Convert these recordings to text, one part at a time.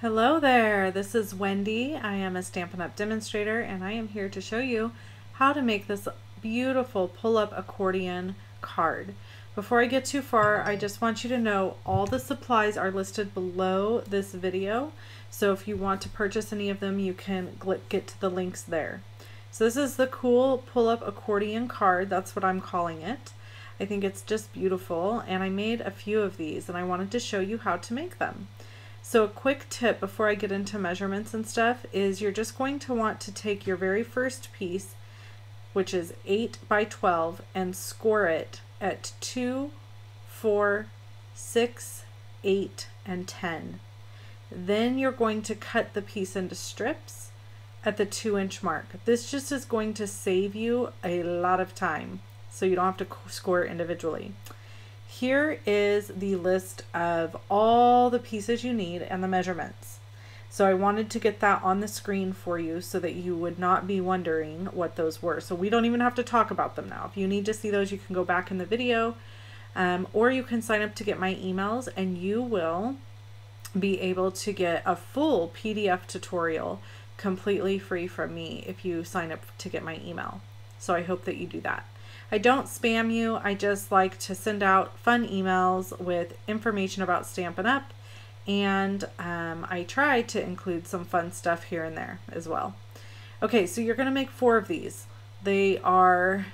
Hello there, this is Wendy. I am a Stampin' Up! Demonstrator and I am here to show you how to make this beautiful pull-up accordion card. Before I get too far, I just want you to know all the supplies are listed below this video. So if you want to purchase any of them, you can get to the links there. So this is the cool pull-up accordion card, that's what I'm calling it. I think it's just beautiful and I made a few of these and I wanted to show you how to make them. So a quick tip before I get into measurements and stuff is you're just going to want to take your very first piece, which is 8 by 12, and score it at 2, 4, 6, 8, and 10. Then you're going to cut the piece into strips at the 2-inch mark. This just is going to save you a lot of time, so you don't have to score individually. Here is the list of all the pieces you need and the measurements. So I wanted to get that on the screen for you so that you would not be wondering what those were. So we don't even have to talk about them now. If you need to see those, you can go back in the video, or you can sign up to get my emails and you will be able to get a full PDF tutorial completely free from me if you sign up to get my email. So I hope that you do that. I don't spam you, I just like to send out fun emails with information about Stampin' Up! And I try to include some fun stuff here and there as well. Okay, so you're going to make 4 of these. They are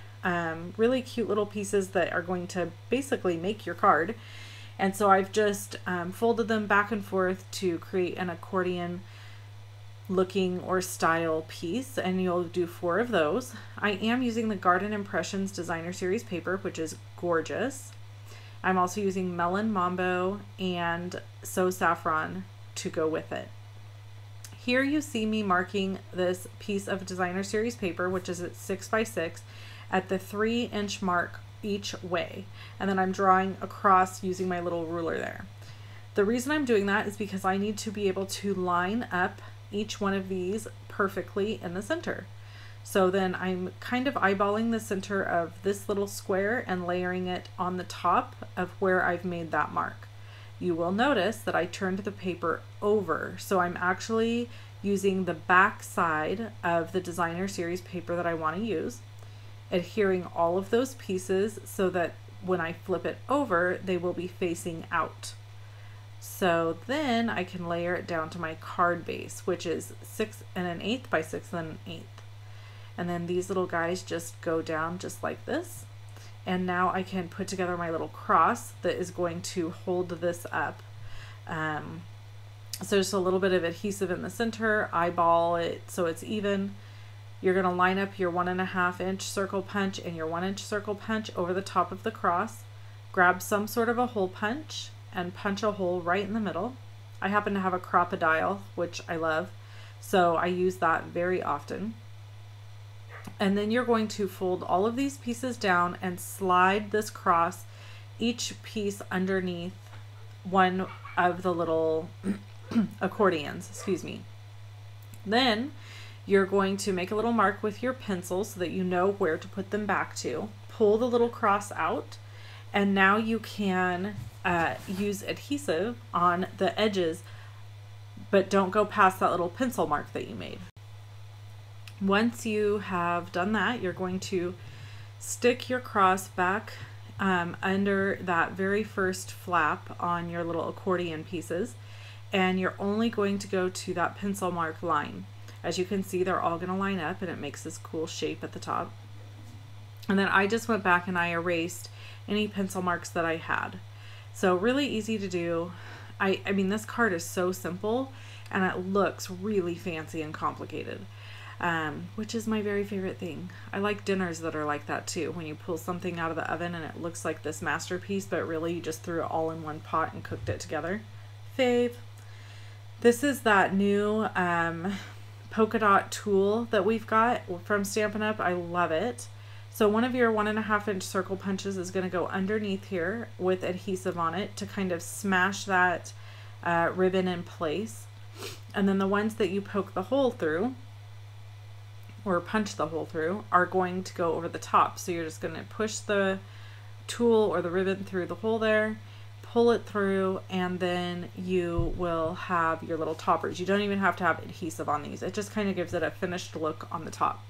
really cute little pieces that are going to basically make your card. And so I've just folded them back and forth to create an accordion looking or style piece, and you'll do 4 of those. I am using the Garden Impressions Designer Series paper, which is gorgeous. I'm also using Melon Mambo and So Saffron to go with it. Here you see me marking this piece of Designer Series paper, which is at 6 by 6, at the 3-inch mark each way, and then I'm drawing across using my little ruler there. The reason I'm doing that is because I need to be able to line up each one of these perfectly in the center. So then I'm kind of eyeballing the center of this little square and layering it on the top of where I've made that mark. You will notice that I turned the paper over, so I'm actually using the back side of the Designer Series paper that I want to use, adhering all of those pieces so that when I flip it over, they will be facing out. So then I can layer it down to my card base, which is 6 1/8 by 6 1/8. And then these little guys just go down just like this. And now I can put together my little cross that is going to hold this up. So just a little bit of adhesive in the center, eyeball it so it's even. You're going to line up your 1.5 inch circle punch and your 1 inch circle punch over the top of the cross. Grab some sort of a hole punch and punch a hole right in the middle. I happen to have a crocodile, which I love, so I use that very often. And then you're going to fold all of these pieces down and slide this cross, each piece underneath one of the little accordions, excuse me. Then you're going to make a little mark with your pencil so that you know where to put them back to. Pull the little cross out, and now you can use adhesive on the edges, but don't go past that little pencil mark that you made. Once you have done that, you're going to stick your cross back under that very first flap on your little accordion pieces, and you're only going to go to that pencil mark line. As you can see, they're all going to line up and it makes this cool shape at the top. And then I just went back and I erased any pencil marks that I had. So really easy to do. I mean, this card is so simple and it looks really fancy and complicated, which is my very favorite thing. I like dinners that are like that too, when you pull something out of the oven and it looks like this masterpiece, but really you just threw it all in one pot and cooked it together. Fave. This is that new polka dot tool that we've got from Stampin' Up! I love it. So one of your 1.5 inch circle punches is going to go underneath here with adhesive on it to kind of smash that ribbon in place. And then the ones that you poke the hole through or punch the hole through are going to go over the top. So you're just going to push the tool or the ribbon through the hole there, pull it through, and then you will have your little toppers. You don't even have to have adhesive on these. It just kind of gives it a finished look on the top.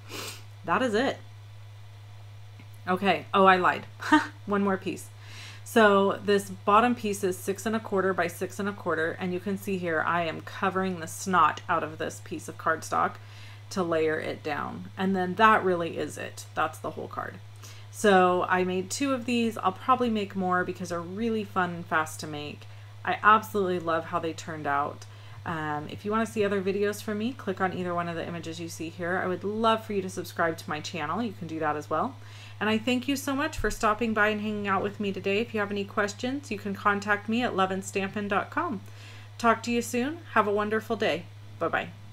That is it. Okay. Oh, I lied. One more piece. So this bottom piece is 6 1/4 by 6 1/4, and you can see here I am covering the snot out of this piece of cardstock to layer it down. And then that really is it. That's the whole card. So I made 2 of these. I'll probably make more because they're really fun and fast to make. I absolutely love how they turned out. If you want to see other videos from me, click on either one of the images you see here. I would love for you to subscribe to my channel. You can do that as well. And I thank you so much for stopping by and hanging out with me today. If you have any questions, you can contact me at loveandstampin.com. Talk to you soon. Have a wonderful day. Bye-bye.